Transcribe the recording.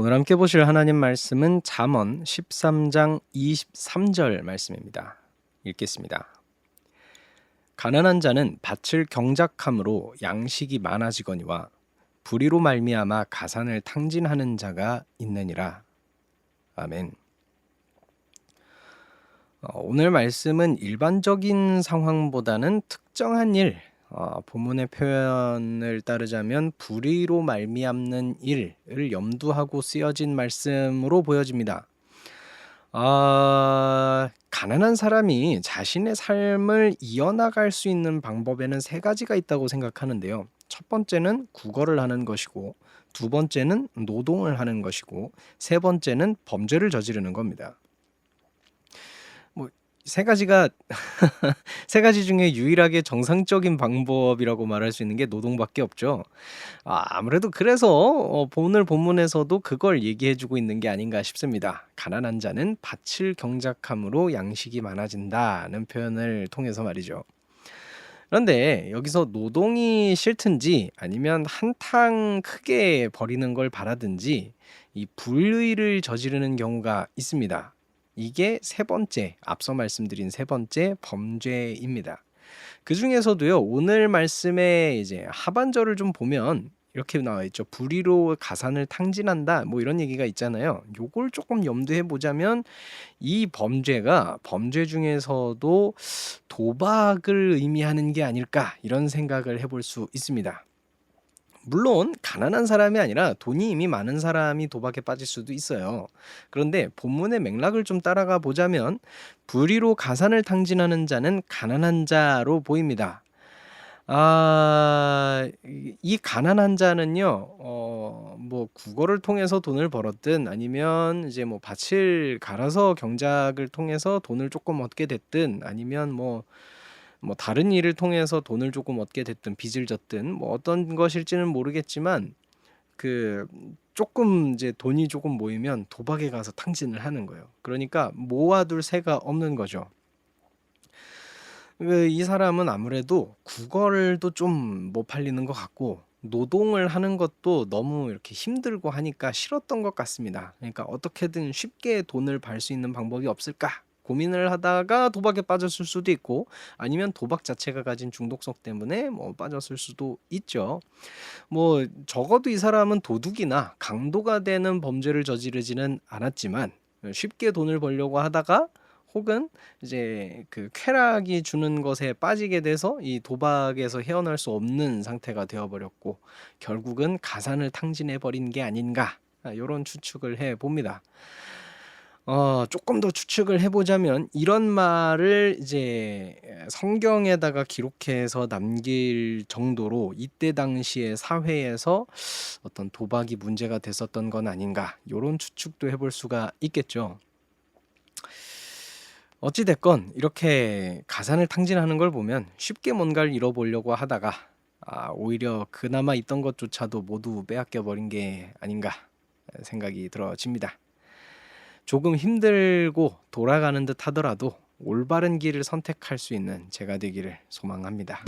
오늘 함께 보실 하나님 말씀은 잠언 13장 23절 말씀입니다. 읽겠습니다. 가난한 자는 밭을 경작함으로 양식이 많아지거니와 불의로 말미암아 가산을 탕진하는 자가 있느니라. 아멘. 오늘 말씀은 일반적인 상황보다는 특정한 일, 본문의 표현을 따르자면 불의로 말미암는 일을 염두하고 쓰여진 말씀으로 보여집니다. 가난한 사람이 자신의 삶을 이어나갈 수 있는 방법에는 세 가지가 있다고 생각하는데요. 첫 번째는 국어를 하는 것이고, 두 번째는 노동을 하는 것이고, 세 번째는 범죄를 저지르는 겁니다. 세 가지가 세 가지 중에 유일하게 정상적인 방법이라고 말할 수 있는 게 노동밖에 없죠. 아무래도 그래서 오늘 본문에서도 그걸 얘기해 주고 있는 게 아닌가 싶습니다. 가난한 자는 밭을 경작함으로 양식이 많아진다는 표현을 통해서 말이죠. 그런데 여기서 노동이 싫든지 아니면 한탕 크게 벌이는 걸 바라든지 이 불의를 저지르는 경우가 있습니다. 이게 세 번째, 앞서 말씀드린 세 번째 범죄입니다. 그중에서도요, 오늘 말씀의 이제 하반절을 좀 보면 이렇게 나와 있죠. 불의로 가산을 탕진한다. 뭐 이런 얘기가 있잖아요. 요걸 조금 염두해 보자면 이 범죄가 범죄 중에서도 도박을 의미하는 게 아닐까 이런 생각을 해볼 수 있습니다. 물론 가난한 사람이 아니라 돈이 이미 많은 사람이 도박에 빠질 수도 있어요. 그런데 본문의 맥락을 좀 따라가 보자면 불의로 가산을 탕진하는 자는 가난한 자로 보입니다. 이 가난한 자는요, 뭐 국어를 통해서 돈을 벌었든 아니면 이제 뭐 밭을 갈아서 경작을 통해서 돈을 조금 얻게 됐든 아니면 뭐 다른 일을 통해서 돈을 조금 얻게 됐든 빚을 졌든 뭐 어떤 것일지는 모르겠지만 그 조금 이제 돈이 조금 모이면 도박에 가서 탕진을 하는 거예요. 그러니까 모아둘 새가 없는 거죠. 이 사람은 아무래도 국어도 좀 못 팔리는 것 같고 노동을 하는 것도 너무 이렇게 힘들고 하니까 싫었던 것 같습니다. 그러니까 어떻게든 쉽게 돈을 벌 수 있는 방법이 없을까 고민을 하다가 도박에 빠졌을 수도 있고 아니면 도박 자체가 가진 중독성 때문에 뭐 빠졌을 수도 있죠. 뭐 적어도 이 사람은 도둑이나 강도가 되는 범죄를 저지르지는 않았지만 쉽게 돈을 벌려고 하다가 혹은 이제 그 쾌락이 주는 것에 빠지게 돼서 이 도박에서 헤어날 수 없는 상태가 되어 버렸고 결국은 가산을 탕진해 버린 게 아닌가 요런 추측을 해 봅니다. 조금 더 추측을 해 보자면 이런 말을 이제 성경에다가 기록해서 남길 정도로 이때 당시의 사회에서 어떤 도박이 문제가 됐었던 건 아닌가 요런 추측도 해볼 수가 있겠죠. 어찌 됐건 이렇게 가산을 탕진하는 걸 보면 쉽게 뭔가를 잃어보려고 하다가 오히려 그나마 있던 것조차도 모두 빼앗겨 버린 게 아닌가 생각이 들어집니다. 조금 힘들고 돌아가는 듯 하더라도 올바른 길을 선택할 수 있는 제가 되기를 소망합니다.